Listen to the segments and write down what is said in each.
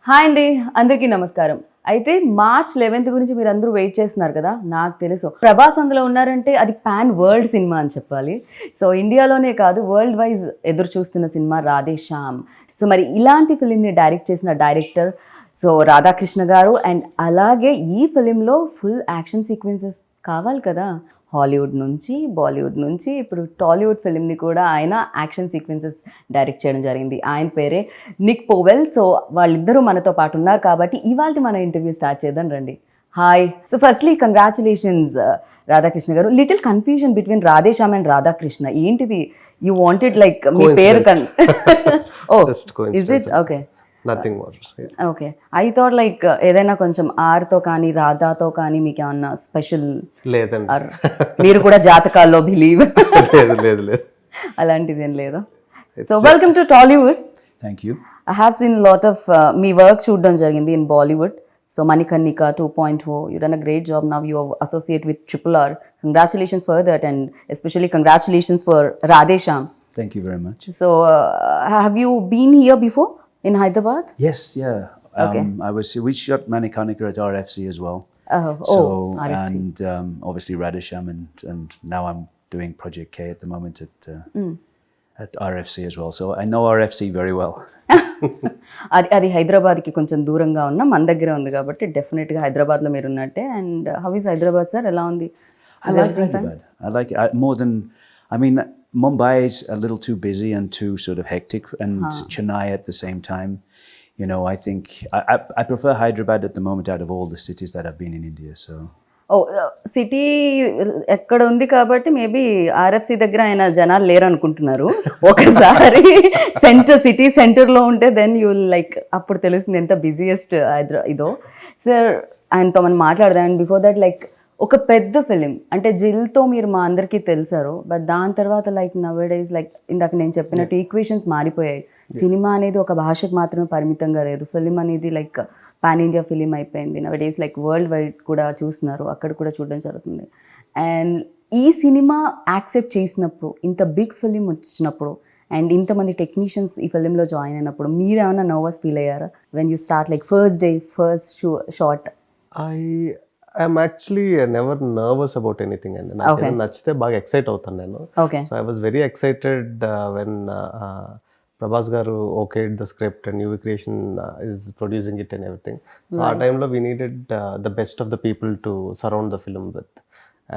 Hi అండి, అందరికీ నమస్కారం. అయితే March 11th గురించి మీరు అందరూ వెయిట్ చేస్తున్నారు కదా. నాకు తెలుసు ప్రభాస్ అందులో ఉన్నారంటే అది పాన్ వరల్డ్ సినిమా అని చెప్పాలి. సో ఇండియాలోనే కాదు, వరల్డ్ వైజ్ ఎదురు చూస్తున్న సినిమా రాధే శ్యామ్. సో మరి ఇలాంటి ఫిలింని డైరెక్ట్ చేసిన డైరెక్టర్ సో రాధా కృష్ణ గారు. అండ్ అలాగే ఈ ఫిలింలో ఫుల్ యాక్షన్ సీక్వెన్సెస్ కావాలి కదా. హాలీవుడ్ నుంచి, బాలీవుడ్ నుంచి ఇప్పుడు టాలీవుడ్ ఫిలింని కూడా ఆయన యాక్షన్ సీక్వెన్సెస్ డైరెక్ట్ చేయడం జరిగింది. ఆయన పేరే నిక్ పోవెల్. సో వాళ్ళిద్దరూ మనతో పాటు ఉన్నారు కాబట్టి ఇవాళ మన ఇంటర్వ్యూ స్టార్ట్ చేద్దాం రండి. Hi. So firstly congratulations Radhakrishna garu. Little confusion between Radhe Shyam and Radhakrishna. ఏంటిది? యూ వాంటెడ్ లైక్ మీ పేరు oh is it? Okay, nothing more. Okay, I thought like ఏదైనా కొంచెం ఆర్తో కానీ రాధాతో కానీ మీకు ఏమన్నా స్పెషల్ లేదండి. మీరు కూడా జాతకాల్లో బిలీవ్ లేదు లేదు లేదు, అలాంటిది ఏం లేదా? So welcome to Tollywood. Thank you. I have seen lot of me work చూడడం జరిగింది in Bollywood. So Manikarnika 2.0, you done a great job. Now you associate with RRR. Congratulations for that and especially congratulations for Radhe Shyam. Thank you very much. So have you been here before in Hyderabad? Yes, yeah. Okay. We shot Manikarnika at RFC as well. Oh, RFC. And obviously Radhe Shyam and now I'm doing Project K at the moment at RFC as well. So I know RFC very well. అది హైదరాబాద్కి కొంచెం దూరంగా ఉన్న మన దగ్గర ఉంది కాబట్టి డెఫినెట్గా హైదరాబాద్లో మీరు ఉన్నట్టే. And how is Hyderabad sir? ఎలా ఉంది? I like Hyderabad. I like it more than, I mean, Mumbai is a little too busy and too sort of hectic, and Chennai at the same time. You know, I think I prefer Hyderabad at the moment out of all the cities that I've been in India. So. ఓ city ఎక్కడ ఉంది కాబట్టి maybe RFC దగ్గర ఆయన జనాలు లేరు అనుకుంటున్నారు. ఒకసారి సిటీ సెంటర్లో ఉంటే దెన్ యూ లైక్ అప్పుడు తెలుస్తుంది ఎంత బిజియెస్ట్ ఇదో. సార్ ఆయనతో మనం మాట్లాడదాం. అండ్ బిఫోర్ దట్ లైక్ ఒక పెద్ద ఫిలిం అంటే జిల్తో మీరు మా అందరికీ తెలుసారు. బట్ దాని తర్వాత లైక్ నవేడేస్ లైక్ ఇందాక నేను చెప్పినట్టు ఈక్వేషన్స్ మారిపోయాయి. సినిమా అనేది ఒక భాషకు మాత్రమే పరిమితంగా లేదు. ఫిలిం అనేది లైక్ పాన్ ఇండియా ఫిలిం అయిపోయింది. నవేడేస్ లైక్ వరల్డ్ వైడ్ కూడా చూస్తున్నారు, అక్కడ కూడా చూడడం జరుగుతుంది. అండ్ ఈ సినిమా యాక్సెప్ట్ చేసినప్పుడు, ఇంత బిగ్ ఫిలిం వచ్చినప్పుడు అండ్ ఇంతమంది టెక్నీషియన్స్ ఈ ఫిలింలో జాయిన్ అయినప్పుడు మీరు ఏమైనా నర్వస్ ఫీల్ అయ్యారా when you start like first day first shot? I'm actually never nervous about anything, and నాకు నచ్చితే బాగా ఎక్సైట్ అవుతాను నేను. So I was very excited when Prabhas గారు okayed the script and UV Creation is producing it and everything. So ఆ టైంలో we needed the best of the people to surround the film with.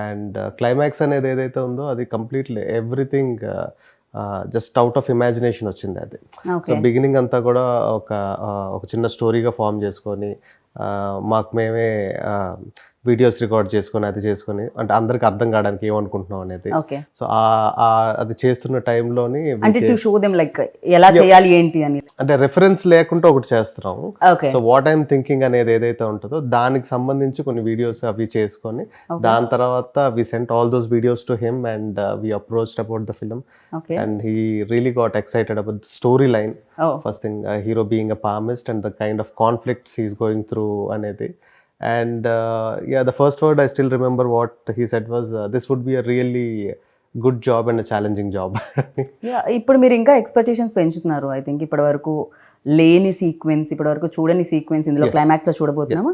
And climax అనేది ఏదైతే ఉందో అది completely everything just out of imagination వచ్చింది అది. So beginning అంతా కూడా ఒక చిన్న స్టోరీగా ఫామ్ చేసుకొని మాకు మేమే వీడియోస్ రికార్డ్ చేసుకొని అది చేసుకొని అంటే అందరికి అర్థం కావడానికి ఏమనుకుంటున్నాం అనేది. సో అది చేస్తున్న టైంలోని ఎలా చేయాలి ఏంటి అని అంటే రెఫరెన్స్ లేకుండా ఒకటి చేస్తున్నాం. సో వాట్ ఐఎమ్ థింకింగ్ అనేది ఏదైతే ఉంటుందో దానికి సంబంధించి కొన్ని వీడియోస్ అవి చేసుకొని దాని తర్వాత we sent all those videos to him and we approached about the film and he really got excited about the story line. First thing hero being a palmist and the kind of conflicts he's going through అనేది. And yeah, the first word I still remember what he said was this would be a really good job and a challenging job. ఇప్పుడు మీరు ఇంకా expectations పెంచుతున్నారు. I think ఇప్పటి వరకు లేని sequence, ఇప్పటి వరకు చూడని సీక్వెన్స్ ఇందులో క్లైమాక్స్ లో చూడబోతున్నామా?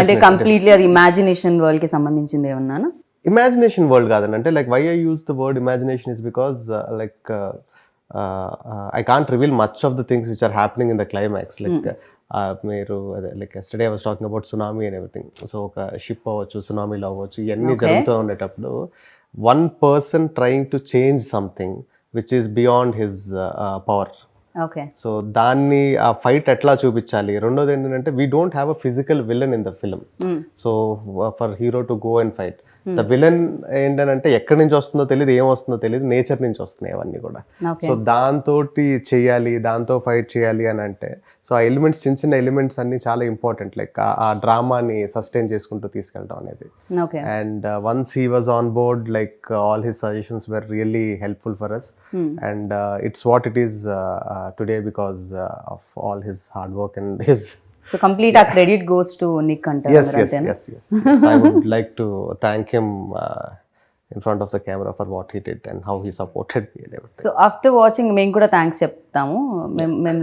అంటే కంప్లీట్లీ అది ఇమాజినేషన్ వరల్డ్ కి సంబంధించింది ఏమన్నా? ఇమాజినేషన్ వరల్డ్ కాదండి. అంటే like why I use the word imagination is because like I can't reveal much of the things which are happening in the climax. Like మీరు అదే like yesterday I was talking about tsunami and everything. So ఒక ship అవ్వచ్చు, సునామీలో అవ్వచ్చు, ఇవన్నీ జరుగుతూ ఉండేటప్పుడు one person trying to change something which is beyond his power. So దాన్ని ఆ ఫైట్ ఎట్లా చూపించాలి. రెండోది ఏంటంటే we don't have a physical villain in the film. So for hero to go and fight the villain ఏంటంటే ఎక్కడి నుంచి వస్తుందో తెలియదు, ఏం వస్తుందో తెలియదు, నేచర్ నుంచి వస్తున్నాయి అవన్నీ కూడా. సో దాంతో చెయ్యాలి, దాంతో ఫైట్ చేయాలి అని అంటే సో ఆ ఎలిమెంట్స్, చిన్న చిన్న ఎలిమెంట్స్ అన్ని చాలా ఇంపార్టెంట్. లైక్ ఆ డ్రామాని సస్టైన్ చేసుకుంటూ తీసుకెళ్ళడం అనేది. And once he was on board like all his suggestions were really helpful for us and it's what it is today because of all his hard work and his. So complete our credit goes to Nick అంటారు. Yes. I would like to thank him in front of the camera for what he did and how he supported me and everything. So after watching మేము కూడా thanks చెప్తాము. మేము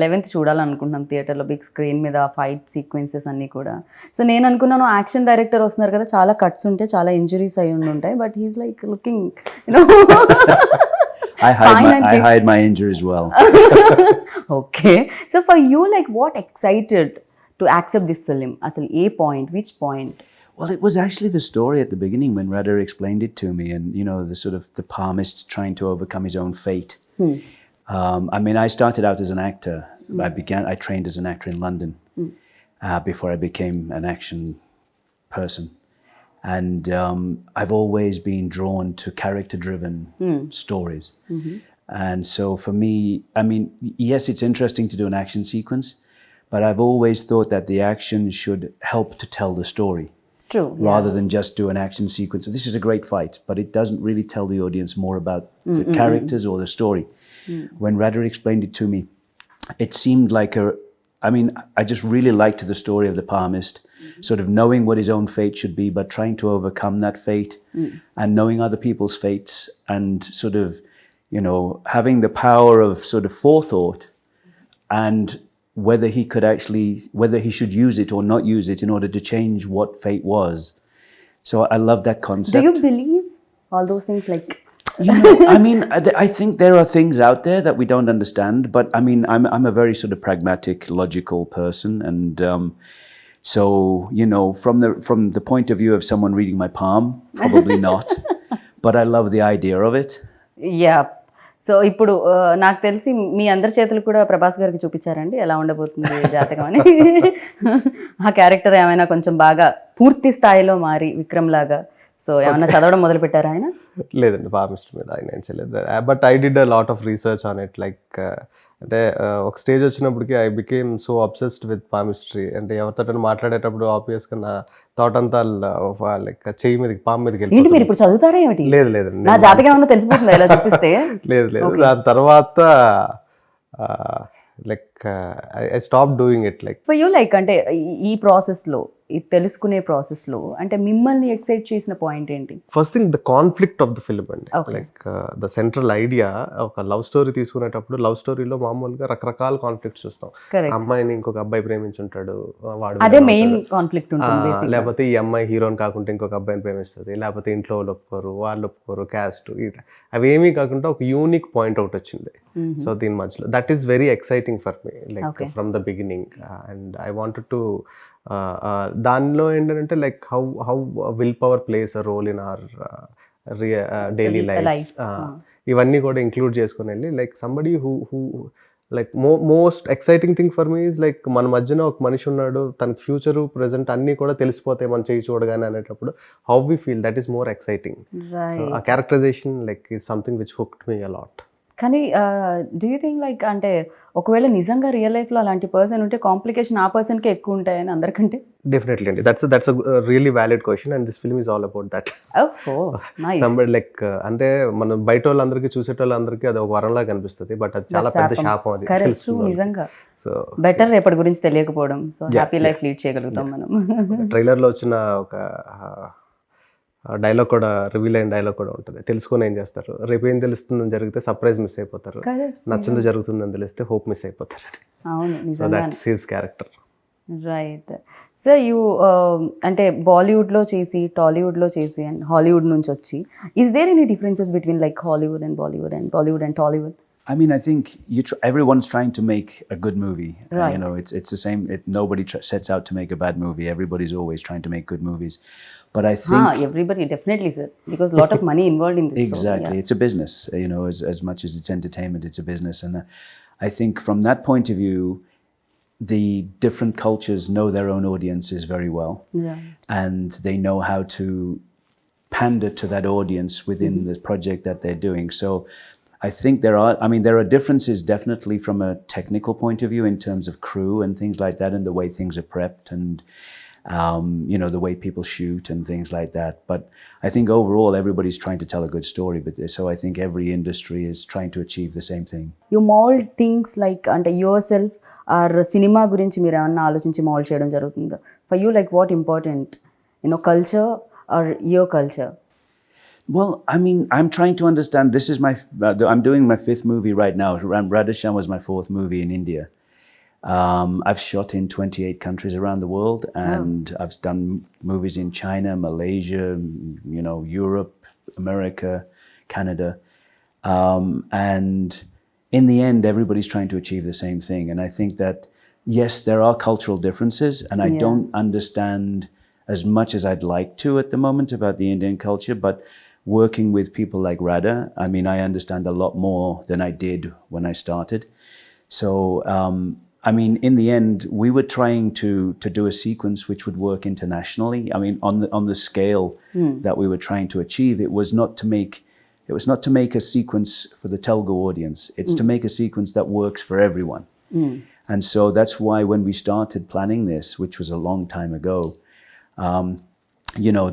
eleventh చూడాలనుకుంటున్నాం థియేటర్లో big screen మీద fight sequences అన్నీ కూడా. So నేను అనుకున్నాను యాక్షన్ డైరెక్టర్ వస్తున్నారు కదా, చాలా కట్స్ ఉంటాయి, చాలా ఇంజురీస్ అయి ఉంటాయి, but he's like looking I hide my injuries well. Okay. So for you, like what excited to accept this film? Asal a point, which point? Well, it was actually the story at the beginning when Radha explained it to me, and the sort of the palmist trying to overcome his own fate. I mean, I started out as an actor. I trained as an actor in London before I became an action person. And I've always been drawn to character-driven stories. And so for me, I mean, yes, it's interesting to do an action sequence, but I've always thought that the action should help to tell the story. True. Rather than just do an action sequence. So this is a great fight, but it doesn't really tell the audience more about the characters or the story. When Radha explained it to me, it seemed like I just really liked the story of the palmist, sort of knowing what his own fate should be, but trying to overcome that fate and knowing other people's fates and sort of, having the power of sort of forethought and whether he should use it or not use it in order to change what fate was. So I love that concept. Do you believe all those things? Like, I mean, I think there are things out there that we don't understand, but I mean, I'm a very sort of pragmatic, logical person, and so from the point of view of someone reading my palm, probably not, but I love the idea of it. Yeah. So ఇప్పుడు నాకు తెలిసి మీ అందరి చేతులు కూడా ప్రభాస్ గారికి చూపించారండి ఎలా ఉండబోతుంది జాతకం అని. ఆ క్యారెక్టర్ ఏమైనా కొంచెం బాగా పూర్తి స్థాయిలో మారి విక్రమ్ లాగా సో ఏమైనా చదవడం మొదలు పెట్టారా ఆయన? లేదండి, ఫార్మిస్ట్ మీద ఆయన ఏం చేయలేదు. But I did a lot of research on it. Like అంటే ఒక స్టేజ్ వచ్చినప్పటికి I became so obsessed with palmistry. అంటే ఎవరితో మాట్లాడేటప్పుడు ఆబ్వియస్గా నా థాట్ అంతా లైక్ చెయ్యి మీదకి పాము మీదకి ఏంటి మీరు ఇప్పుడు చదువుతారా ఏమిటి? లేదు లేదండి, నా జాతకం ఏమన్నా తెలిసిపోతుందా ఇలా చూపిస్తే? లేదు లేదు. దాని తర్వాత like I stop doing it. Like for you like అంటే ఈ ప్రాసెస్లో ఈ తెలుసుకునే ప్రాసెస్లో అంటే మిమ్మల్ని ఎక్సైట్ చేసిన పాయింట్ ఏంటి? First thing the conflict of the film అండి. లైక్ ద సెంట్రల్ ఐడియా ఒక లవ్ స్టోరీ తీసుకునేటప్పుడు లవ్ స్టోరీలో మామూలుగా రకరకాల కాన్ఫ్లిక్ట్స్ చూస్తాం. అమ్మాయిని ఇంకొక అబ్బాయి ప్రేమించుంటాడు, వాడు అదే మెయిన్ కాన్ఫ్లిక్ట్ ఉంటుంది. లేకపోతే ఈ అమ్మాయి హీరోని కాకుండా ఇంకొక అబ్బాయిని ప్రేమిస్తుంది, లేకపోతే ఇంట్లో వాళ్ళు ఒప్పుకోరు, వాళ్ళు ఒప్పుకోరు, క్యాస్ట్, అవేమీ కాకుండా ఒక యూనిక్ పాయింట్ అవుట్ వచ్చింది. సో దీని మధ్యలో that is very exciting for me like from the beginning. And I wanted to దానిలో ఏంటంటే like how will power plays a role in our daily life, ఇవన్నీ కూడా ఇంక్లూడ్ చేసుకుని వెళ్ళి like somebody who like most exciting thing for me is like మన మధ్యన ఒక మనిషి ఉన్నాడు, తన ఫ్యూచరు ప్రెజెంట్ అన్నీ కూడా తెలిసిపోతాయి మనం చేయి చూడగానే అనేటప్పుడు how we feel, that is more exciting. So ఆ characterization like is something which hooked me a lot. కానీ డూ యూ థింక్ లైక్ అంటే ఒకవేళ నిజంగా రియల్ లైఫ్లో అలాంటి పర్సన్ ఉంటే కాంప్లికేషన్ ఆ పర్సన్కే ఎక్కువ ఉంటాయని అందరికంటే? డెఫినెట్లీ అండి, that's really valid question and this film is all about that. Somebody like అంటే మనం బయట వాళ్ళందరికీ చూసేటోళ్ళందరికీ అది ఒక వరంలా కనిపిస్తుంది, బట్ అది చాలా పెద్ద శాపం. అది కరెక్ట్, నిజంగా. సో బెటర్ రేపటి గురించి తెలియకపోవడం, సో హ్యాపీ లైఫ్ లీడ్ చేయగలుగుతాం మనం. ట్రైలర్లో వచ్చిన ఒక డైలాగ్ కూడా, రివీల్ అయిన డైలాగ్ కూడా ఉంటుంది. తెలుసుకొని ఏం చేస్తారు, రేపు ఏం తెలుస్తుందని జరిగితే సర్ప్రైజ్ మిస్ అయిపోతారు, నచ్చింది జరుగుతుందని తెలిస్తే హోప్ మిస్ అయిపోతారు. So that's his character. Right. So you అంటే బాలీవుడ్లో చేసి, టాలీవుడ్లో చేసి అండ్ హాలీవుడ్ నుంచి వచ్చి, is there any differences between like Hollywood and Bollywood and Bollywood and Tollywood? I mean, I think everyone's trying to make a good movie. Right. It's the same. Nobody sets out to make a bad movie. Everybody's always trying to make good movies. But I think everybody definitely, sir, because a lot of money involved in this. Exactly, so, yeah. It's a business. As much as it's entertainment, it's a business. And I think from that point of view, the different cultures know their own audiences very well, and they know how to pander to that audience within the project that they're doing. So I think there are differences definitely from a technical point of view in terms of crew and things like that, and the way things are prepped, and the way people shoot and things like that. But I think overall everybody's trying to tell a good story. But so I think every industry is trying to achieve the same thing. You mold things like అంటే yourself or cinema గురించి మీరు ఏమన్నా ఆలోచించి mold చేయడం జరుగుతుందా? For you, like what important, culture or your culture? Well, I mean, I'm trying to understand. This is I'm doing my 5th movie right now. Radhe Shyam was my 4th movie in India. I've shot in 28 countries around the world, and I've done movies in China, Malaysia, Europe, America, Canada. And in the end, everybody's trying to achieve the same thing. And I think that, yes, there are cultural differences, and I don't understand as much as I'd like to at the moment about the Indian culture, but working with people like Radha, I mean, I understand a lot more than I did when I started. So, I mean, in the end, we were trying to do a sequence which would work internationally. I mean, on the scale that we were trying to achieve, it was not to make a sequence for the Telugu audience. It's to make a sequence that works for everyone. And so that's why when we started planning this, which was a long time ago,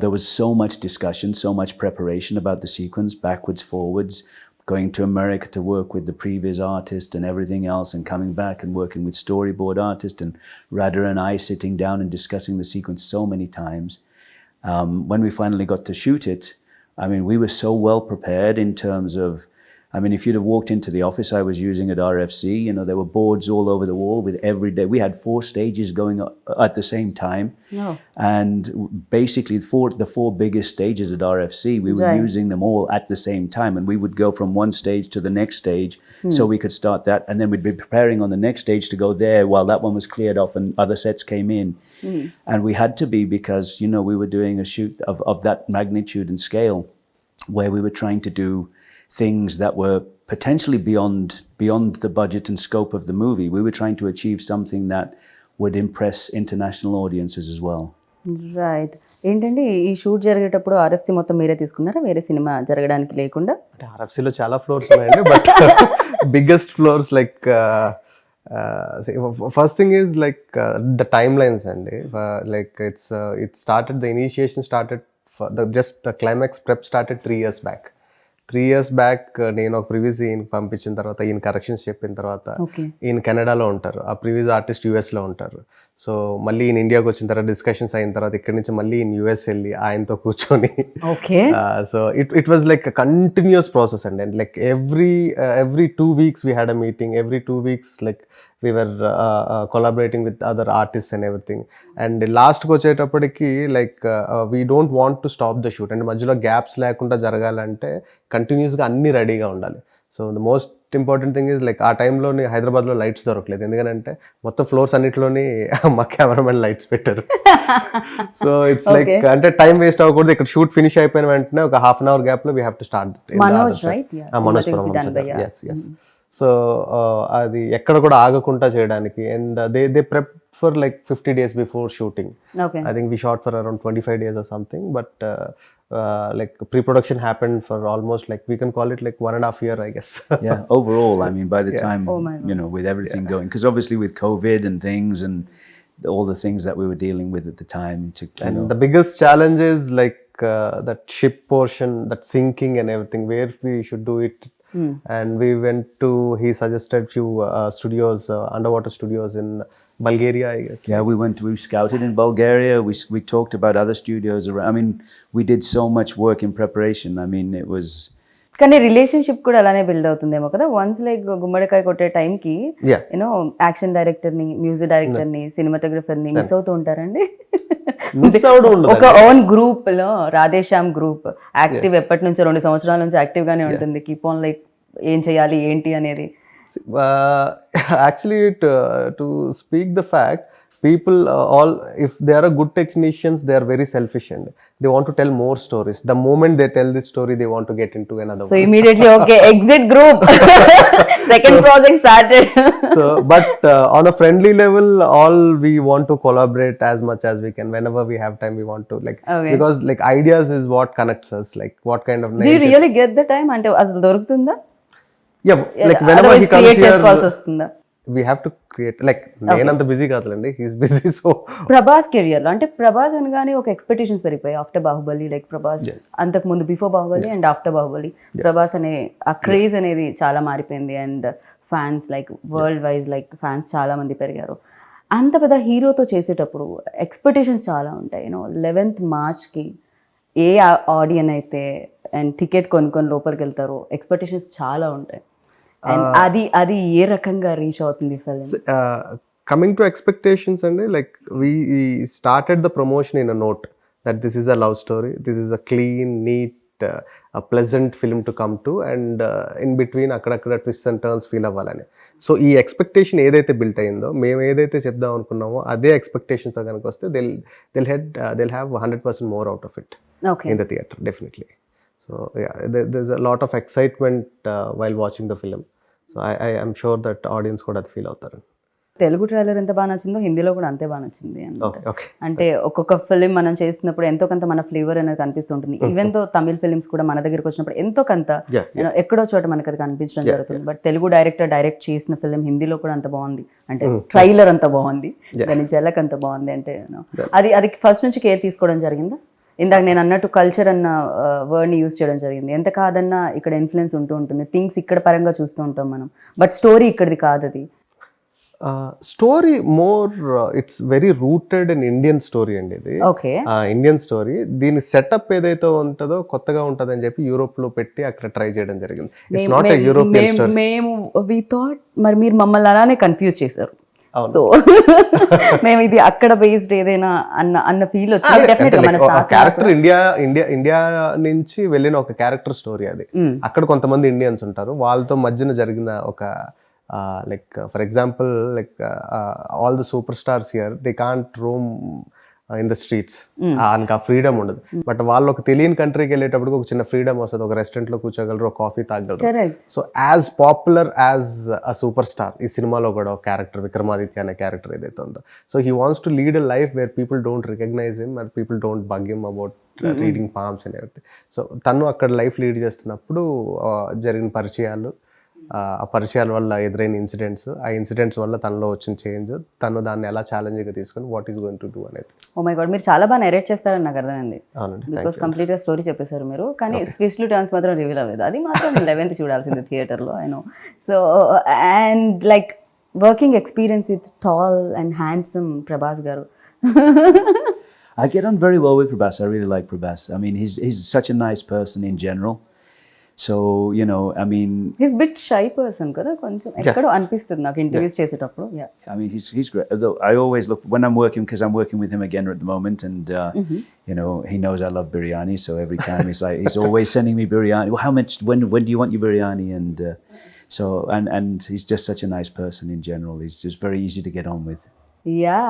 there was so much discussion, so much preparation about the sequence, backwards, forwards, going to America to work with the previous artist and everything else, and coming back and working with storyboard artist, and Radha and I sitting down and discussing the sequence so many times. When we finally got to shoot it, I mean, we were so well prepared in terms of, I mean, if you'd have walked into the office I was using at RFC, there were boards all over the wall with every day. We had 4 stages going at the same time. No. And basically the 4 biggest stages at RFC, we were using them all at the same time. And we would go from one stage to the next stage so we could start that. And then we'd be preparing on the next stage to go there while that one was cleared off and other sets came in. And we had to be, because, we were doing a shoot of that magnitude and scale, where we were trying to do things that were potentially beyond the budget and scope of the movie. We were trying to achieve something that would impress international audiences as well. Right. ఏంటంటే ఈ shoot జరిగేటప్పుడు RFC మొత్తం మీరే తీసుకున్నారా, వేరే cinema జరగడానికి లేకుండా? అంటే ఆర్ఎఫ్సిలో చాలా ఫ్లోర్స్ ఉన్నాయండి, but biggest flaws like first thing is like the time lines అండి. Like the initiation started the climax prep started 3 years back. 3 years back నేను ఒక ప్రీవియస్ ఈయన పంపించిన తర్వాత, ఈయన కరెక్షన్స్ చెప్పిన తర్వాత, ఈయన కెనడాలో ఉంటారు, ఆ ప్రీవియస్ ఆర్టిస్ట్ యూఎస్లో ఉంటారు. సో మళ్ళీ ఈయన ఇండియాకి వచ్చిన తర్వాత డిస్కషన్స్ అయిన తర్వాత ఇక్కడి నుంచి మళ్ళీ ఈయన యూఎస్ వెళ్ళి ఆయనతో కూర్చొని, so it was like continuous process అండి. And like every 2 weeks we had a meeting, every 2 weeks like we were collaborating with other artists and everything. And లాస్ట్కి వచ్చేటప్పటికి like we don't want to stop the shoot, and మధ్యలో gaps లేకుండా జరగాలంటే కంటిన్యూస్గా అన్నీ రెడీగా ఉండాలి. So the most important thing is like ఆ టైంలోని హైదరాబాద్లో లైట్స్ దొరకలేదు, ఎందుకంటే మొత్తం ఫ్లోర్స్ అన్నింటిలోని మా కెమెరామెన్ లైట్స్ పెట్టారు. సో ఇట్స్ లైక్ అంటే టైం వేస్ట్ అవ్వకూడదు. ఇక్కడ షూట్ ఫినిష్ అయిపోయిన వెంటనే ఒక ½ hour గ్యాప్లో we have to start. Manoj so అది ఎక్కడ కూడా ఆగకుండా చేయడానికి. And they prep for like 50 days before shooting. I think we shot for around 25 days or something, but like pre-production happened for almost like we can call it like 1.5 years, I guess. Yeah, overall, I mean, by the time, with everything going, because obviously with COVID and things and all the things that we were dealing with at the time. The biggest challenge is like that ship portion, that sinking and everything, where we should do it. And we went to, he suggested few studios, underwater studios in Bulgaria, I guess. Yeah, we scouted in Bulgaria. We talked about other studios around. I mean, we did so much work in preparation. I mean, it was. కానీ relationship కూడా అలానే build అవుతుందేమో కదా. Once like గుమ్మడికాయ కొట్టే టైంకి action డైరెక్టర్ని, music డైరెక్టర్ని, సినిమాటోగ్రఫర్ని మిస్ అవుతూ ఉంటారండి. ఒక ఓన్ గ్రూప్ లో రాధే శ్యామ్ గ్రూప్ యాక్టివ్ ఎప్పటి నుంచో 2 సంవత్సరాల నుంచి యాక్టివ్ గానే ఉంటుంది. కీప్ ఆన్ లైక్ ఏం చేయాలి ఏంటి అనేది. Actually, to speak the fact, people all, if they are a good technicians, they are very selfish and they want to tell more stories. The moment they tell this story, they want to get into another so one. Immediately okay, exit group. Second project started. So but on a friendly level, all we want to collaborate as much as we can. Whenever we have time, we want to like, because like ideas is what connects us, like what kind of do you really get the time ante asalu dorugtunda? Yeah, like whenever he comes here, we have to create, like నేనంత busy కాదులండి, he's busy. So Prabhas career లో అంటే ప్రభాస్ అనగానే ఒక expectations పెరిగిపోయాయి after Baahubali. Like Prabhas అంతకు ముందు before Baahubali and after Baahubali Prabhas అనే ఆ క్రేజ్ అనేది చాలా మారిపోయింది. And fans like world wise like fans చాలా మంది పెరిగారు. అంత పెద్ద హీరోతో చేసేటప్పుడు ఎక్స్పెక్టేషన్స్ చాలా ఉంటాయి. 11th March ఏ ఆడియన్ అయితే అండ్ టికెట్ కొనుక్కొని లోపలికి వెళ్తారో ఎక్స్పెక్టేషన్స్ చాలా ఉంటాయి. అండ్ అది ఏ రకంగా రీచ్ అవుతుంది film? Coming to expectations and like we started the promotion in a note that this is a love story, this is a clean, neat, a pleasant film to come to, and in between akkada twists and turns feel avvalani. So ee expectation edaithe built ayindho, మేము ఏదైతే చెప్దాం అనుకున్నామో అదే expectations కనుక వస్తే they'll have 100% more out of it in the theater, definitely. So yeah, there's a lot of excitement while watching the film. So I am sure that audience కూడా అది feel అవుతారు. తెలుగు ట్రైలర్ ఎంత బాగా నచ్చిందో హిందీలో కూడా అంతే బాగా నచ్చింది. Okay. అంటే ఒక్కొక్క ఫిలిం మనం చేసినప్పుడు ఎంతో కొంత మన ఫ్లేవర్ అనేది కనిపిస్తుంటుంది. ఈవెన్ తో తమిళ ఫిలిమ్స్ కూడా మన దగ్గరికి వచ్చినప్పుడు ఎంతో కొంత ఎక్కడో చోట మనకి అది కనిపించడం జరుగుతుంది. బట్ తెలుగు డైరెక్టర్ డైరెక్ట్ చేసిన ఫిలిం హిందీలో కూడా అంత బాగుంది, అంటే ట్రైలర్ అంత బాగుంది, దాని జలక్ అంత బాగుంది. అంటే అది ఫస్ట్ నుంచి కేర్ తీసుకోవడం జరిగిందా? ఇందాక నేను అన్నట్టు కల్చర్ అన్న వర్డ్ని యూజ్ చేయడం జరిగింది. ఎంత కాదన్నా ఇక్కడ ఇన్ఫ్లుయెన్స్ ఉంటూ ఉంటుంది, థింగ్స్ ఇక్కడ పరంగా చూస్తూ ఉంటాం మనం, బట్ స్టోరీ ఇక్కడిది కాదు. అది story more it's very rooted in Indian story అండి. ఇది ఇండియన్ స్టోరీ. దీని సెటప్ ఏదైతే ఉంటుందో కొత్తగా ఉంటుంది అని చెప్పి యూరోప్ లో పెట్టి అక్కడ ట్రై చేయడం జరిగింది. It's not a European story. మేము వి థాట్ మరి మీరు మమ్మల్ని అలానే కన్ఫ్యూజ్ చేశారు. సో మేము ఇది అక్కడ బేస్డ్ ఏదైనా అన్న ఫీల్ వచ్చింది. డెఫినెట్ గా మన క్యారెక్టర్ ఇండియా నుంచి వెళ్ళిన ఒక క్యారెక్టర్ స్టోరీ అది. అక్కడ కొంతమంది ఇండియన్స్ ఉంటారు, వాళ్ళతో మధ్యన జరిగిన ఒక like for example, like all the superstars here, they can't roam in the streets. ఆ ఫ్రీడమ్ ఉండదు. బట్ వాళ్ళు ఒక తెలియని కంట్రీకి వెళ్ళేటప్పుడు ఒక చిన్న ఫ్రీడమ్ వస్తుంది. ఒక రెస్టారెంట్ లో కూర్చోగలరు, ఒక కాఫీ తాగలరు. So as popular as a super star ఈ సినిమాలో కూడా ఒక క్యారెక్టర్ విక్రమాదిత్య అనే క్యారెక్టర్ ఏదైతే ఉందో, so he wants to lead a life where people don't recognise him and people don't bug him about reading palms and everything. So తను అక్కడ life lead చేస్తున్నప్పుడు జరిగిన పరిచయాలు, ఆ పరిచయాల వల్ల ఎదురైన ఇన్సిడెంట్స్, ఆ ఇన్సిడెంట్స్ వల్ల తనలో వచ్చిన చేంజ్, తను దాన్ని ఎలా ఛాలెంజ్గా తీసుకుని what is going to do అనేది. ఓ మై గాడ్, మీరు చాలా బాగా నెరేట్ చేస్తారని నాకు అర్థమైంది. బికాస్ కంప్లీట్గా స్టోరీ చెప్పేశారు మీరు, కానీ ట్విస్ట్లు టర్న్స్ మాత్రం రివీల్ అవ్వలేదు. అది మాత్రం 11th చూడాల్సింది థియేటర్లో, I know. So and like working experience with tall and handsome Prabhas గారు. I get on very well with Prabhas. I really like Prabhas. I mean, he's such a nice person in general. So, you know, I mean, he's a bit shy person kada koncham ekkado anpistundi నాకు interviews చేసేటప్పుడు. Yeah, I mean, he's great. Although I always look when I'm working, because I'm working with him again at the moment, and you know, he knows I love biryani, so every time he's always sending me biryani. Well, how much, when do you want your biryani? And so and he's just such a nice person in general. He's just very easy to get on with. Yeah,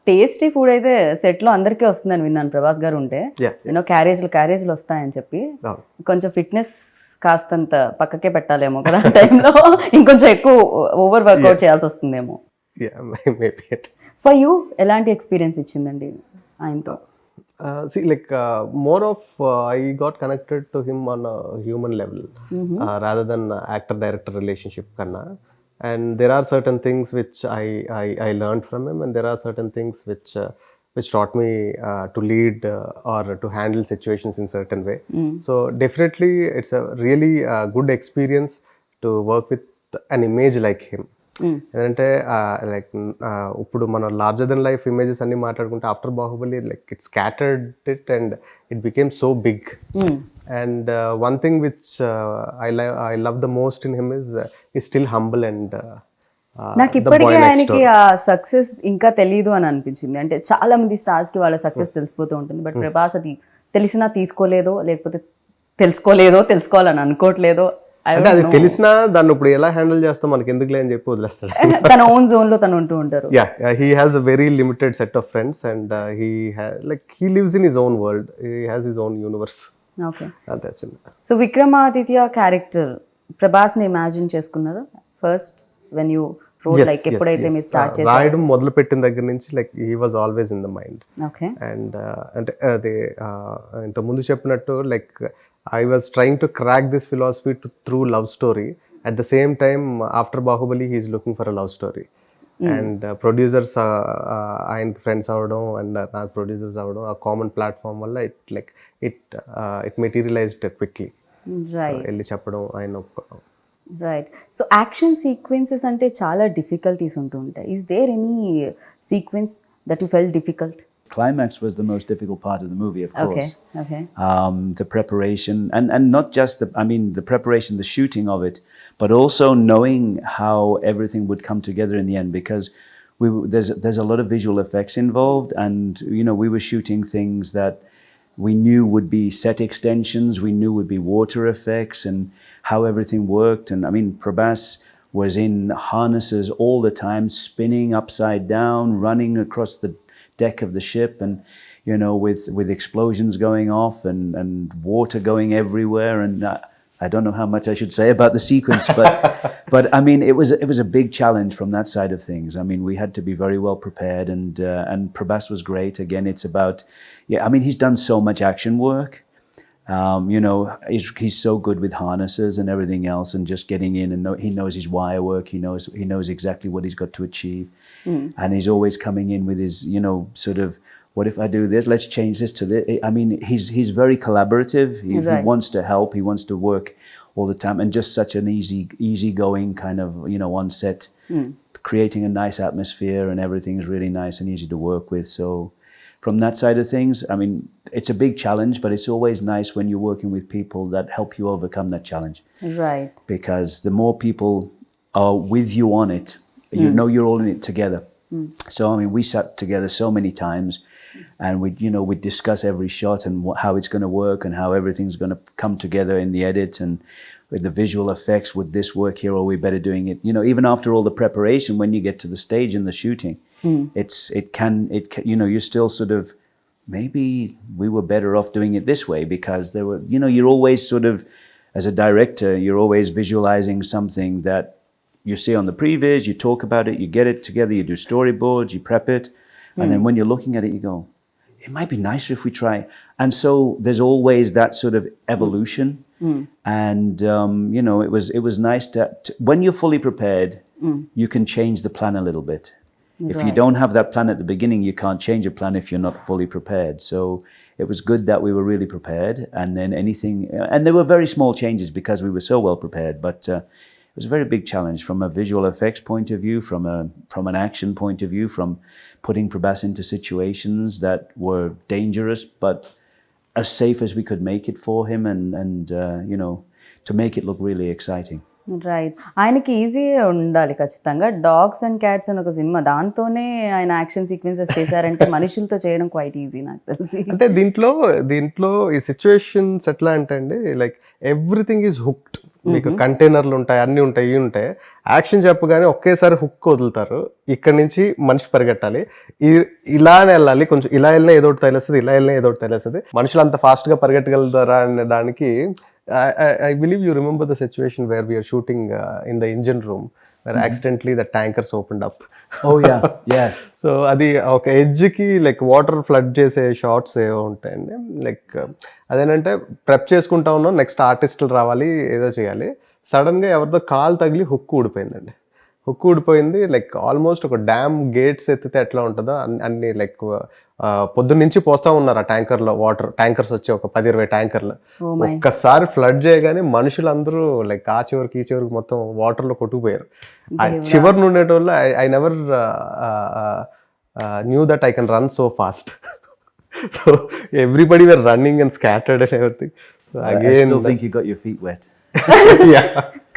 tasty food అయితే సెట్లో అందరికీ వస్తుందని విన్నాను ప్రభాస్ గారు ఉంటే. You know క్యారేజ్లు వస్తాయని చెప్పి కొంచెం ఫిట్నెస్ కాస్తంత పక్కకే పెట్టాలేమో కదా ఆ టైంలో, ఇంకొంచెం ఎక్కువ ఓవర్ వర్కౌట్ చేయాల్సి వస్తుందేమో. ఫర్ యూ ఎలాంటి ఎక్స్పీరియన్స్ ఇచ్చిందండి ఆయనతో? See, like more of I got connected to him on a human level rather than actor-director relationship kanna. And there are certain things which I learned from him, and there are certain things which taught me to lead or to handle situations in certain way. So definitely it's a really good experience to work with an image like him. ఎందుకంటే like ఇప్పుడు మన larger than life images అన్ని మాట్లాడుకుంటే after Baahubali like it scattered it and it became so big. And one thing which I love the most in him is still humble and నాకు ఇప్పటికీ ఆయనకి ఆ success ఇంకా తెలియదు అని అనిపించింది. అంటే చాలా మంది స్టార్స్ కి వాళ్ళ సక్సెస్ తెలిసిపోతూ ఉంటుంది, బట్ ప్రభాస్ అది తెలిసినా తీసుకోలేదో, లేకపోతే తెలుసుకోవాలని అనుకోవట్లేదో. అంటే అది తెలిసినా దాన్ని ఇప్పుడు ఎలా హ్యాండిల్ చేస్తాం మనకి ఎందుకులే అని చెప్పి వదిలేస్తాడు. తన ఓన్ జోన్ లో తను ఉంటూ ఉంటారు. Yeah, he has a very limited set of friends and he lives in his own world, he has his own universe. Okay, అంతే చిన్న. సో విక్రమాదిత్య క్యారెక్టర్ ప్రభాస్ ని ఇమాజిన్ చేసుకున్నారా first when you role? Like ఎప్పుడైతే మీరు స్టార్ట్ చేశారు రాయడం మొదలు పెట్టిన దగ్గర నుంచి like he was always in the mind. Okay, and అంటే అదే ఇంత ముందు చెప్పినట్టు like I was trying to crack this philosophy through love story. At the same time, after Bahubali, he is looking for a love story. And producers, ఆయనకి friends అవ్వడం and నాకు producers అవ్వడం, ఆ కామన్ ప్లాట్ఫామ్ వల్ల it materialised quickly. వెళ్ళి చెప్పడం ఆయన. Right. So action sequences అంటే చాలా డిఫికల్టీస్ ఉంటూ ఉంటాయి. Is there any sequence that you felt difficult Climax was the most difficult part of the movie, of course. Okay. The preparation, and not just the preparation, the shooting of it, but also knowing how everything would come together in the end, because there's a lot of visual effects involved, and we were shooting things that we knew would be set extensions, we knew would be water effects, and how everything worked. And Prabhas was in harnesses all the time, spinning upside down, running across the deck of the ship, and with explosions going off and water going everywhere. And I don't know how much I should say about the sequence, but it was a big challenge from that side of things. We had to be very well prepared, and Prabhas was great. Again, it's about he's done so much action work. He's so good with harnesses and everything else, and just getting in, and he knows his wire work. He knows exactly what he's got to achieve, and he's always coming in with his sort of, what if I do this? Let's change this to this. He's very collaborative. He wants to help. He wants to work all the time, and just such an easygoing kind of on set, creating a nice atmosphere, and everything is really nice and easy to work with. So from that side of things, it's a big challenge, but it's always nice when you're working with people that help you overcome that challenge. Right. Because the more people are with you on it, you're all in it together. So we sat together so many times, and we'd discuss every shot and how it's going to work, and how everything's going to come together in the edit, and with the visual effects, would this work here, or are we better doing it? Even after all the preparation, when you get to the stage in the shooting, it can you're still sort of, maybe we were better off doing it this way, because there were you're always sort of, as a director, you're always visualizing something that you see on the previs, you talk about it, you get it together, you do storyboards, you prep it, and then when you're looking at it, you go, it might be nicer if we try. And so there's always that sort of evolution. And it was nice to when you're fully prepared, you can change the plan a little bit. If you don't have that plan at the beginning, you can't change a plan if you're not fully prepared. So it was good that we were really prepared, and then and there were very small changes because we were so well prepared, but it was a very big challenge from a visual effects point of view, from an action point of view, from putting Prabhas into situations that were dangerous, but as safe as we could make it for him, and to make it look really exciting. Right. ఆయనకి easy ఉండాలి ఖచ్చితంగా. Dogs and cats అని ఒక cinema, దాంతోనే ఆయన action sequences చేశారంటే మనుషులతో చేయడం క్వైట్ ఈజీ నాకు తెలిసి. అంటే దీంట్లో ఈ సిచ్యువేషన్స్ ఎట్లా అంటే అండి, లైక్ ఎవ్రీథింగ్ ఈజ్ హుక్డ్. మీకు కంటైనర్లు ఉంటాయి, అన్నీ ఉంటాయి, ఇవి ఉంటాయి. యాక్షన్ చెప్పగానే ఒకేసారి హుక్ వదులుతారు. ఇక్కడి నుంచి మనిషి పరిగెట్టాలి, ఇలానే వెళ్ళాలి, కొంచెం ఇలా వెళ్ళినా ఏదో ఒకటి తగిలేస్తుంది, ఇలా వెళ్ళినా ఏదో ఒకటి తగిలేస్తుంది. మనుషులు అంత ఫాస్ట్గా పరిగెట్టగలుగుతారా అనే దానికి I believe you remember the situation where we are shooting in the engine room, where accidentally the tankers opened up. Oh yeah. So అది ఒక ఎడ్జ్కి లైక్ వాటర్ ఫ్లడ్ చేసే షార్ట్స్ ఏవో ఉంటాయండి. లైక్ అదేంటంటే ప్రెప్ చేసుకుంటా ఉన్నాం, నెక్స్ట్ ఆర్టిస్టులు రావాలి, ఏదో చేయాలి. సడన్గా ఎవరితో కాలు తగిలి హుక్ ఊడిపోయిందండి. హుక్ ఊడిపోయింది. లైక్ ఆల్మోస్ట్ ఒక డ్యామ్ గేట్స్ ఎత్తితే ఎట్లా ఉంటుందో అన్ని లైక్ పొద్దున్నుంచి పోస్తా ఉన్నారు ఆ ట్యాంకర్లో వాటర్. ట్యాంకర్స్ వచ్చి ఒక 10-20 ట్యాంకర్లు ఒక్కసారి ఫ్లడ్ చేయగానే మనుషులందరూ లైక్ ఆ చివరికి ఈ చివరికి మొత్తం వాటర్లో కొట్టుకుపోయారు. ఆ చివరి నుండేటోళ్ళు I never knew that I can run so fast. So everybody were running and scattered and everything. I still think you got your feet wet.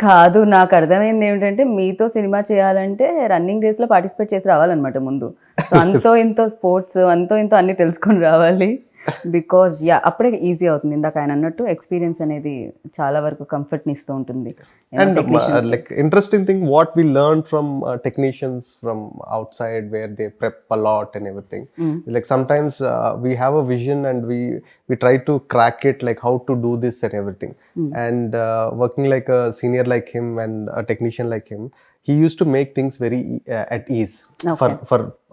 కాదు, నాకు అర్థమైంది ఏమిటంటే, మీతో సినిమా చేయాలంటే రన్నింగ్ రేస్ లో పార్టిసిపేట్ చేసి రావాలన్నమాట ముందు. సో అంతో ఇంతో స్పోర్ట్స్, అంతో ఇంతో అన్ని తెలుసుకొని రావాలి. బికాజ్ అప్పుడే ఈజీ అవుతుంది. ఇందాక ఆయన అన్నట్టు ఎక్స్పీరియన్స్ అనేది చాలా వరకు కంఫర్ట్ని ఇస్తూ ఉంటుంది. And like interesting thing what we learned from technicians from outside, where they prep a lot and everything. Like sometimes we have a vision and we try to crack it, like how to do this and everything. And working like a senior like him and a technician like him, he used to make things very at ease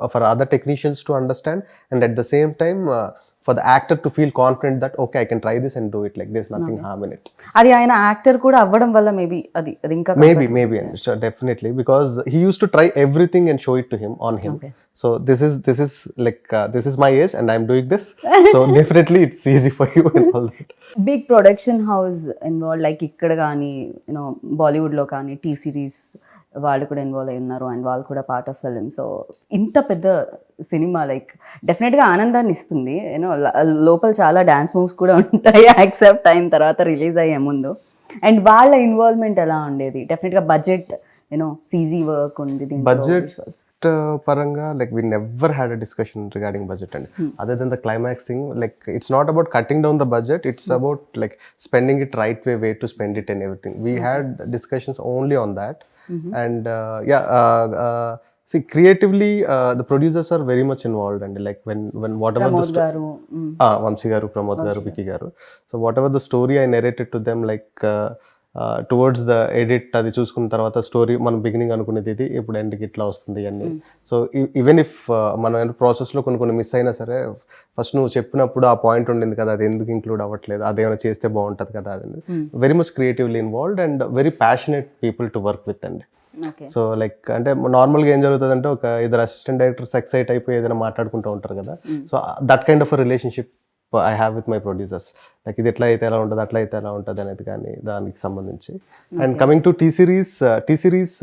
for other technicians to understand, and at the same time for the actor to feel confident that okay, I can try this and do it, like there's nothing harm in it. అది ఆయన actor కూడా అవ్వడం వల్ల maybe అది ఇంకా maybe definitely, because he used to try everything and show it to him on him. So this is like this is my age and I'm doing this, so definitely it's easy for you and all that. Big production house involve, like ఇక్కడ కానీ బాలీవుడ్ లో కానీ T series వాళ్ళు కూడా involve అయి ఉన్నారు and వాళ్ళు కూడా పార్ట్ ఆఫ్ ఫిలిం. సో ఇంత పెద్ద సినిమా లైక్ డెఫినెట్గా ఆనందాన్ని ఇస్తుంది. యూనో లోపల చాలా డ్యాన్స్ మూవ్స్ కూడా ఉంటాయి యాక్సెప్ట్ అయిన తర్వాత, రిలీజ్ అయ్యే ముందు. అండ్ వాళ్ళ ఇన్వాల్వ్మెంట్ ఎలా ఉండేది? డెఫినెట్గా బడ్జెట్ CG వర్క్ ఉంది బడ్జెట్ పరంగా like we never had a discussion regarding budget అండి. Other than the climax thing, like it's not about cutting down the budget, it's about like spending it right way to spend it and everything. We had discussions only on that. And see, creatively the producers are very much involved, and like when whatever Pramod garu, Vamsi garu, Pramod garu, Vicky garu, so whatever the story I narrated to them, like towards the edit అది చూసుకున్న తర్వాత story మనం beginning అనుకునేది ఇది ఇప్పుడు ఎండ్కి ఇట్లా వస్తుంది అన్ని. సో ఈవెన్ ఇఫ్ మనం ప్రాసెస్లో కొన్ని మిస్ అయినా సరే, ఫస్ట్ నువ్వు చెప్పినప్పుడు ఆ పాయింట్ ఉండింది కదా, అది ఎందుకు ఇంక్లూడ్ అవ్వట్లేదు, అదేమైనా చేస్తే బాగుంటుంది కదా, అది very much creatively involved and very passionate people to work with అండి. సో లైక్ అంటే నార్మల్గా ఏం జరుగుతుంది అంటే, ఒక ఇద్దరు అసిస్టెంట్ డైరెక్టర్స్ ఎక్సైట్ అయిపోయి ఏదైనా మాట్లాడుకుంటూ ఉంటారు కదా. So that kind of a relationship I have with my producers. Like ఇది ఎట్లా అయితే ఎలా ఉంటుంది, అట్లా అయితే ఎలా ఉంటుంది అనేది కానీ దానికి సంబంధించి. And coming to T series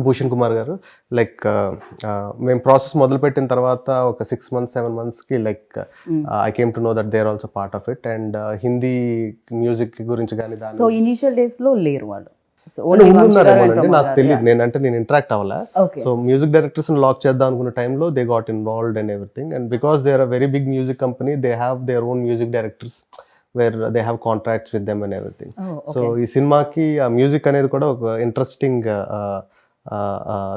Bhushan Kumar garu, like మేము ప్రాసెస్ మొదలుపెట్టిన తర్వాత ఒక 6 months 7 monthsకి like I came to know that they are also part of it. And Hindi music గురించి కానీ దాని సో ఇనిషియల్ డేస్లో లేరు వాళ్ళు, నాకు తెలియదు, నేను ఇంటరాక్ట్ అవ్వాలా. సో మ్యూజిక్ డైరెక్టర్స్ లాక్ చేద్దాం అనుకున్న టైంలో they got involved and everything. And because they are a very big music company, they have their own music directors where they have contracts with them and everything. So ఈ సినిమాకి ఆ music అనేది కూడా ఒక interesting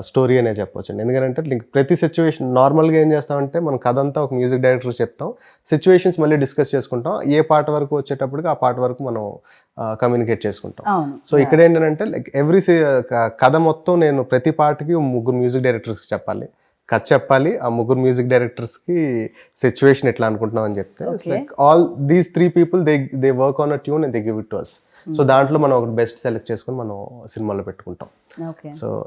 story అనే చెప్పొచ్చు అండి. ఎందుకంటే ప్రతి సిచ్యువేషన్ నార్మల్గా ఏం చేస్తామంటే, మనం కథ అంతా ఒక మ్యూజిక్ డైరెక్టర్ చెప్తాం, సిచ్యువేషన్స్ మళ్ళీ డిస్కస్ చేసుకుంటాం, ఏ పాట వరకు వచ్చేటప్పటికి ఆ పాట వరకు మనం కమ్యూనికేట్ చేసుకుంటాం. సో ఇక్కడ ఏంటంటే లైక్ కథ మొత్తం నేను ప్రతి పాటకి 3 మ్యూజిక్ డైరెక్టర్స్కి చెప్పాలి, కథ చెప్పాలి, ఆ 3 మ్యూజిక్ డైరెక్టర్స్కి సిచ్యువేషన్ ఎట్లా అనుకుంటున్నాం అని చెప్తే, like all these 3 people they work on a tune and they give it to us. So దాంట్లో మనం ఒక బెస్ట్ సెలెక్ట్ చేసుకొని మనం సినిమాలో పెట్టుకుంటాం.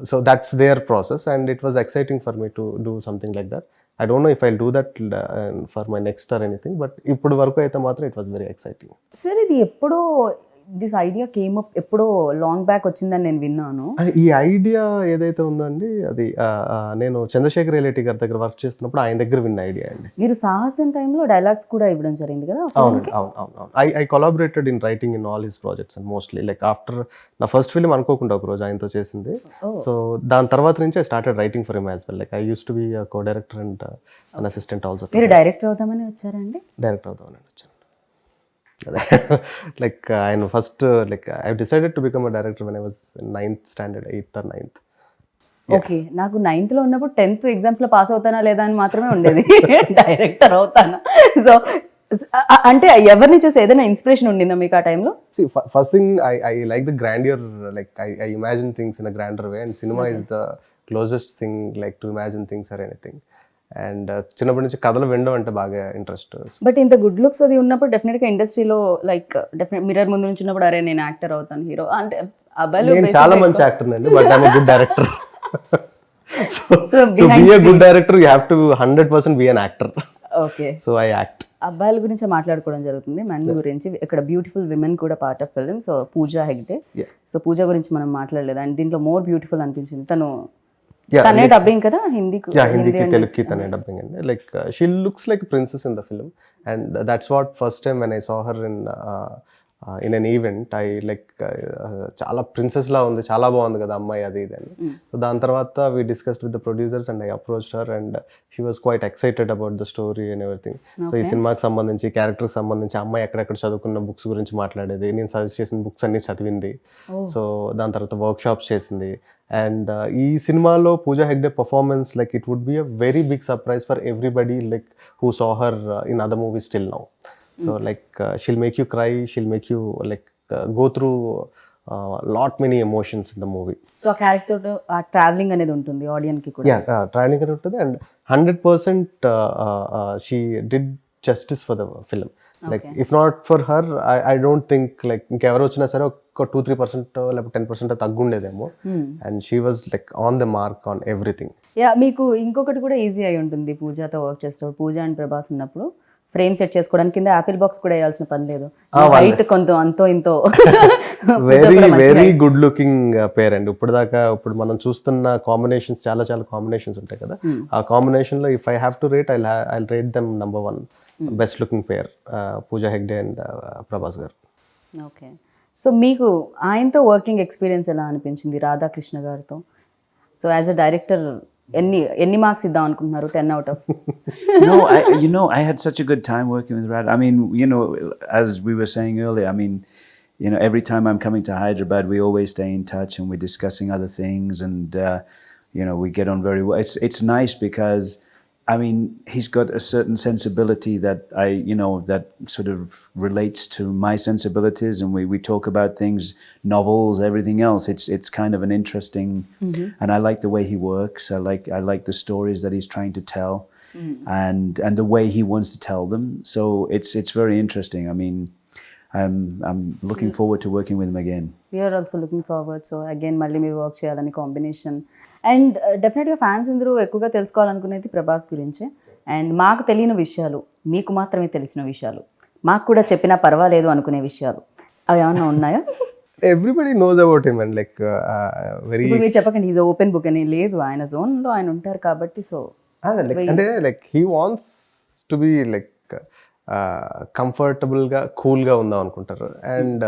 So that's their process and it was exciting for me to do something like that. I don't know if I'll do that for my next or anything, but ఇప్పుడు వరకు అయితే మాత్రం it was very exciting. Sir ఇది ఎప్పుడో this idea came up, ఎప్పుడో long back వచ్చిందని నేను విన్నాను. ఈ ఐడియా ఏదైతే ఉందండి, అది నేను చంద్రశేఖర్ రిలేటి గారి దగ్గర వర్క్ చేస్తున్నప్పుడు ఆయన దగ్గర విన్న ఐడియా అండి. మీరు సాహసం టైంలో డైలాగ్స్ కూడా ఇవ్వడం జరిగింది కదా? అవును. I collaborated in writing in all his projects and mostly like after నా ఫస్ట్ ఫిల్మ్ అనుకోకుండా ఒక రోజు ఆయనతో చేసింది. సో దాని తర్వాత నుంచి I started writing for him as well. Like I use to be co director and an assistant also. మీరు డైరెక్టర్ అవుతామని వచ్చారండి? డైరెక్టర్ అవుతామని వచ్చాను. లైక్ ఆయన first like I decided to become a director when I was 9th standard, 8th or 9th. Okay, నాకు 9th లో ఉన్నప్పుడు 10th exams లో పాస్ అవుతానా లేదా అని మాత్రమే ఉండేది, డైరెక్టర్ అవుతానా. సో అంటే ఎవరిని చూసి ఏదైనా ఇన్స్పిరేషన్ ఉండిందా మీకు ఆ టైంలో? First thing I like the grandeur, like I imagine things in a grander way and cinema is the closest thing like to imagine things or anything. And చిన్నప్పటి నుంచి కథలు వినడం అంటే బాగా ఇంట్రెస్ట్. బట్ ఇంత గుడ్ లుక్స్ అది ఉన్నప్పుడు డెఫినెట్గా ఇండస్ట్రీలో లైక్ మిర్రర్ ముందు నుంచి ఉన్నప్పుడు అరే నేను యాక్టర్ అవుతాను, హీరో అంటే నేను చాలా మంచి యాక్టర్ అండి, but I'm a good director. So to be a good director you have to 100% be an actor. Okay, so I act. అబ్బాయిల గురించి మాట్లాడుకోవడం జరుగుతుంది, మెన్ గురించి. ఇక్కడ బ్యూటిఫుల్ విమెన్ కూడా part of film. So Pooja Hegde. So Pooja గురించి మనం మాట్లాడలేదు అండ్ దీంట్లో మోర్ బ్యూటిఫుల్ అనిపించింది. తనే డబ్బింగ్ కదా హిందీకి తెలుగుకి తనే డబ్బింగ్ అండి. Like she looks like princess in the film and that's what first time when I saw her in an event I like చాలా ప్రిన్సెస్ లా ఉంది, చాలా బాగుంది కదా అమ్మాయి అది ఇది అని. సో దాని తర్వాత we discussed with the producers and I approached her and she was quite excited about the story and everything. So ఈ సినిమాకి సంబంధించి క్యారెక్టర్కి సంబంధించి అమ్మాయి ఎక్కడెక్కడ చదువుకున్న బుక్స్ గురించి మాట్లాడేది, నేను సజెస్ట్ చేసిన బుక్స్ అన్ని చదివింది. సో దాని తర్వాత వర్క్ షాప్స్ చేసింది. అండ్ ఈ సినిమాలో Pooja Hegde performance like it would be a very big surprise for everybody like who saw her in other movies till now. So like she'll make you cry, she'll make you like go through lot many emotions in the movie. So a character traveling అనేది ఉంటుంది audience కి కూడా. Yeah, traveling అనేది ఉంటుంది and 100% she did justice for the film. Like if not for her I don't think like ఇంకెవరు వచ్చినా సరే ఒక 2-3% లేకపోతే 10% తగ్గుండేదేమో. And she was like on the mark on everything. Yeah, మీకు ఇంకొకటి కూడా ఈజీ అయి ఉంటుంది పూజాతో వర్క్ చేస్తారు. పూజ అండ్ ప్రభాస్ ఉన్నప్పుడు ఫ్రేమ్ సెట్ చేసుకోవడానికి కింద యాపిల్ బాక్స్ కూడా వేయాల్సిన పని లేదు. హైట్ కొంత అంతో ఇంతో వెరీ గుడ్ లుకింగ్ పేర్ అండి. ఇప్పుడు మనం చూస్తున్న కాంబినేషన్స్ చాలా కాంబినేషన్స్ ఉంటాయి కదా, ఆ కాంబినేషన్ లో if I have to rate I rate them number 1 best looking pair, Pooja Hegde and Prabhas garu. Okay, so మీకు ఆయనతో వర్కింగ్ ఎక్స్పీరియన్స్ ఎలా అనిపించింది, రాధాకృష్ణ గారితో? సో యాజ్ అ డైరెక్టర్ ఎన్ని మార్క్స్ ఇద్దాం అనుకుంటున్నారు 10 out of? No, I had such a good time working with Radha. I mean, as we were saying earlier, I mean, every time I'm coming to Hyderabad, we always stay in touch and we're discussing other things, and we get on very well. It's nice because, I mean, he's got a certain sensibility that that sort of relates to my sensibilities, and we talk about things, novels, everything else. It's kind of an interesting, and I like the way he works. I like the stories that he's trying to tell, and the way he wants to tell them. So it's very interesting. I mean, I'm looking forward to working with him again. We are also looking forward. So again, మళ్ళీ మీరు work చేయాలని combination. And డెఫినెట్గా fans అందరూ ఎక్కువగా తెలుసుకోవాలనుకునేది ప్రభాస్ గురించే. And మాకు తెలియని విషయాలు, మీకు మాత్రమే తెలిసిన విషయాలు, మాకు కూడా చెప్పినా పర్వాలేదు అనుకునే విషయాలు అవి ఏమన్నా ఉన్నాయా? Everybody knows about him and like very, ఇప్పుడు మీరు చెప్పకండి ఈజ్ ఓపెన్ బుక్ అని. లేదు, ఆయన జోన్లో ఆయన ఉంటారు కాబట్టి. సో అంటే like he wants to be like కంఫర్టబుల్గా కూల్గా ఉందాం అనుకుంటారు, and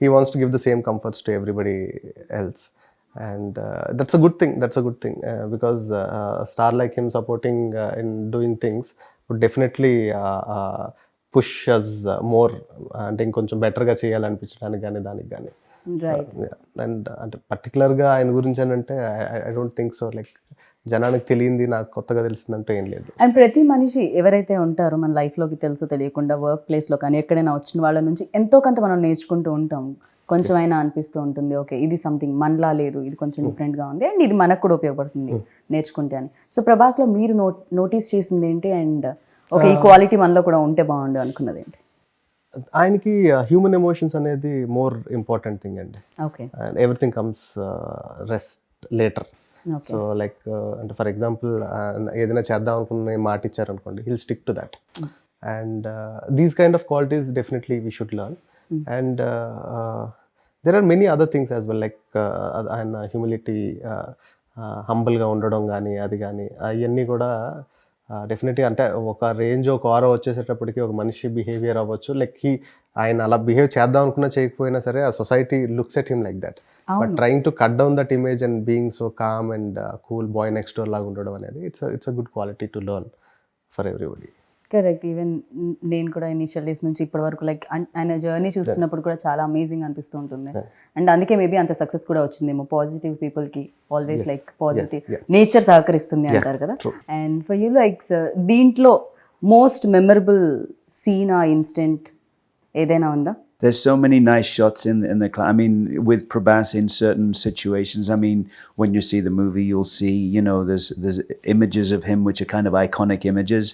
he wants to give the same comforts to everybody else, and that's a good thing because a star like him supporting in doing things would definitely push us more, అంటే ఇంకొంచెం బెటర్గా చేయాలనిపించడానికి కానీ దానికి కానీ. అండ్ అంటే పర్టికులర్గా ఆయన గురించి అని అంటే I don't think so, like జనానికి తెలియంది నాకు కొత్తగా తెలిసిందంటే ఏం లేదు. అండ్ ప్రతి మనిషి ఎవరైతే ఉంటారో మన లైఫ్లోకి తెలుసో తెలియకుండా వర్క్ ప్లేస్లో కానీ ఎక్కడైనా వచ్చిన వాళ్ళ నుంచి ఎంతో కొంత మనం నేర్చుకుంటూ ఉంటాం. కొంచెం అయినా అనిపిస్తూ ఉంటుంది, ఓకే ఇది సంథింగ్ మనలా లేదు, ఇది కొంచెం డిఫరెంట్గా ఉంది, అండ్ ఇది మనకు కూడా ఉపయోగపడుతుంది నేర్చుకుంటే అని. సో ప్రభాస్లో మీరు నోటీస్ చేసింది ఏంటి, అండ్ ఓకే ఈ క్వాలిటీ మనలో కూడా ఉంటే బాగుండు అనుకున్నది ఏంటి? ఆయనకి హ్యూమన్ ఎమోషన్స్ అనేది మోర్ ఇంపార్టెంట్ థింగ్ అండి. Okay, everything comes rest later. So like అంటే ఫర్ ఎగ్జాంపుల్ ఏదైనా చేద్దాం అనుకున్న మాట ఇచ్చారు అనుకోండి, hill stick to that, and these kind of qualities definitely we should learn. And there are many other things as well, like ఆయన humility, హంబుల్గా ఉండడం కానీ అది కానీ అవన్నీ కూడా డెఫినెట్లీ అంటే ఒక రేంజ్ ఒక ఆరో వచ్చేసేటప్పటికి ఒక మనిషి బిహేవియర్ అవ్వచ్చు, లైక్ ఆయన అలా బిహేవ్ చేద్దాం అనుకున్నా చేయకపోయినా సరే ఆ society looks at him like that, but trying to cut down that image and being so calm and cool bye next door లాగా ఉండడం అనేది it's a good quality to learn for everybody. Correct. Even నేను కూడా initial days నుంచి ఇప్పటి వరకు like ఆయన journey చూస్తున్నప్పుడు కూడా చాలా అమేజింగ్ అనిపిస్తూ ఉంటుంది. అండ్ అందుకే మేబీ అంత సక్సెస్ కూడా వచ్చిందేమో. పాజిటివ్ పీపుల్కి ఆల్వేస్ లైక్ పాజిటివ్ నేచర్ సహకరిస్తుంది అంటారు కదా. అండ్ ఫర్ యూ లైక్ దీంట్లో మోస్ట్ మెమరబుల్ సీన్ ఆ ఇన్సిడెంట్ ఏదైనా ఉందా? There's so many nice shots in the I mean, with Prabhas in certain situations. I mean, when you see the movie, you'll see, there's images of him which are kind of iconic images.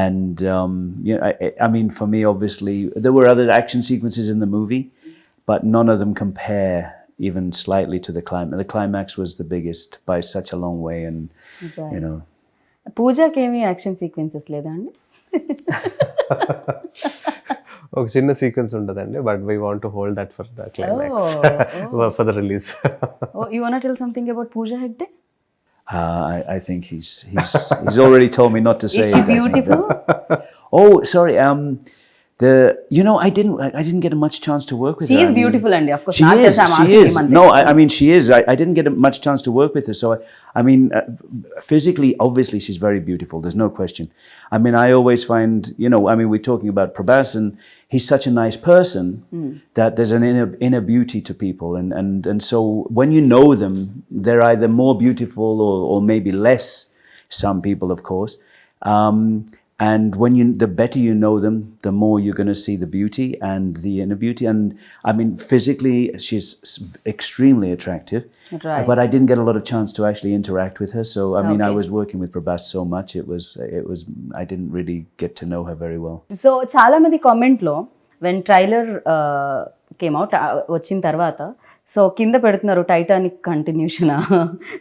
And, I mean, for me, obviously, there were other action sequences in the movie, but none of them compare even slightly to the climax. The climax was the biggest by such a long way, and, పూజకి ఏమి action sequences లేదా అండి? ఒక చిన్న sequence ఉండదండి, but we want to hold that for the climax for the release. You want to tell something about Pooja Hegde? I think he's already told me not to say. Is she beautiful? Oh, sorry. I didn't get much chance to work with her. She is beautiful, and of course, she is. No, I mean she is. I didn't get much chance to work with her. So I mean, physically, obviously, she's very beautiful. There's no question. I mean, I always find, I mean, we're talking about Prabhas, and he's such a nice person that there's an inner beauty to people, and so when you know them, they're either more beautiful or maybe less. Some people, of course. And when the better you know them, the more you're going to see the beauty and the inner beauty. And I mean, physically, she's extremely attractive. Right. But I didn't get a lot of chance to actually interact with her. So I mean, I was working with Prabhas so much. It was. I didn't really get to know her very well. So చాలా మంది comment లో when trailer came out వచ్చిన తర్వాత so కింద పెడుతున్నారు Titanic continuation.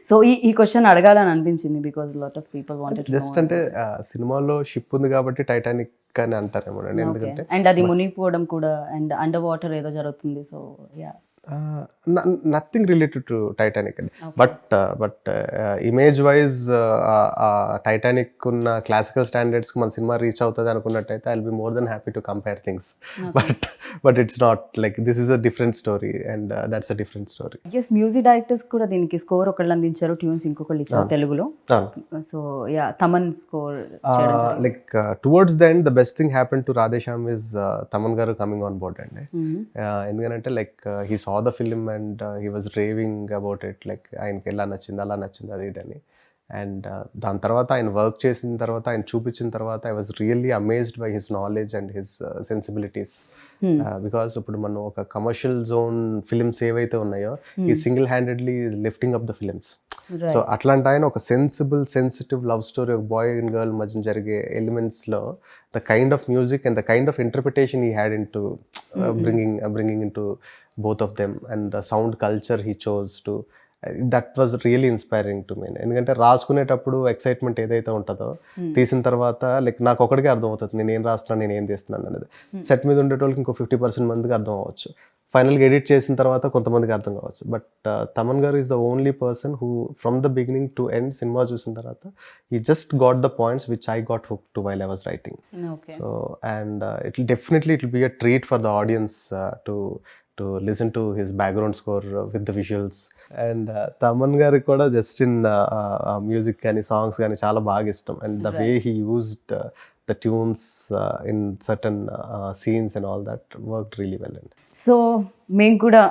So ఈ question అడగాలని అనిపించింది because lot of people wanted to just అంటే సినిమాలో షిప్ ఉంది కాబట్టి టైటానిక్ అని అంటారేమో అండి, ఎందుకంటే అండ్ అది మునిగిపోవడం కూడా అండ్ అండర్ వాటర్ ఏదో జరుగుతుంది. So yeah nothing related to Titanic అండి. బట్ ఇమేజ్ వైజ్ టైటానిక్ ఉన్న క్లాసికల్ స్టాండర్డ్స్కి మన సినిమా రీచ్ అవుతుంది అనుకున్నట్టయితే I will be more than happy to compare things. But it's not like this is a different story and that's a different story. Yes, music directors కూడా దీనికి score ఒకళ్ళు అందించారు, ట్యూన్స్ ఇంకొకళ్ళు ఇచ్చారు తెలుగులో. So yeah Thaman score like towards the end the best thing happen to Radhe Shyam is Thaman గారు coming on board అండి. ఎందుకంటే like he saw the film and he was raving about it, like ఆయనకి ఎలా నచ్చింది అలా నచ్చింది అది ఇదని. అండ్ దాని తర్వాత ఆయన వర్క్ చేసిన తర్వాత ఆయన చూపించిన తర్వాత I was really amazed by his knowledge and his sensibilities. Because ఇప్పుడు మనం ఒక కమర్షియల్ జోన్ ఫిలిమ్స్ ఏవైతే ఉన్నాయో ఈ single handedly lifting up the films. So అట్లాంటి ఆయన ఒక సెన్సిటివ్ లవ్ స్టోరీ, ఒక బాయ్ అండ్ గర్ల్ మధ్య జరిగే ఎలిమెంట్స్లో the kind of music and the kind of interpretation he had in to bringing into both of them and the sound culture he chose to, that was really inspiring to me. ఎందుకంటే రాసుకునేటప్పుడు excitement ఏదైతే ఉంటుందో తీసిన తర్వాత like నాకు ఒకటికే అర్థం అవుతుంది నేను ఏం రాస్తున్నాను నేను ఏం తీస్తున్నాను అనేది. సెట్ మీద ఉండేటోళ్ళకి ఇంకో 50% మందికి అర్థం అవ్వచ్చు, ఫైనల్గా ఎడిట్ చేసిన తర్వాత కొంతమందికి అర్థం కావచ్చు. బట్ తమన్ గారు is the only person who from the beginning to end cinema చూసిన తర్వాత he just got the points which I got hooked to while I was writing. So and it will be a treat for the audience to listen to his background score with the visuals. And Thaman గారికి కూడా just in music కానీ songs కానీ చాలా బాగా ఇష్టం. And the way he used the tunes in certain scenes and all that worked really well. So మేము కూడా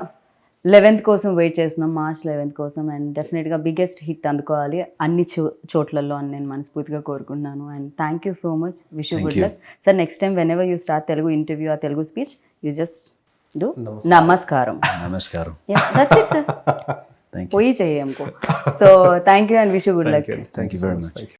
11th కోసం వెయిట్ చేస్తున్నాం, మార్చ్ 11th కోసం. అండ్ డెఫినెట్గా బిగ్గెస్ట్ హిట్ అందుకోవాలి అన్ని చోట్లలో అని నేను మనస్ఫూర్తిగా కోరుకుంటున్నాను. And thank you so much, wish you good luck sir. Next time when ever you start Telugu interview ఆ Telugu speech you just do namaskaram. Namaskaram. That's it sir. Thank you. పోయి చెయ్యి हमको. So thank you and wish you good luck. Thank you very much.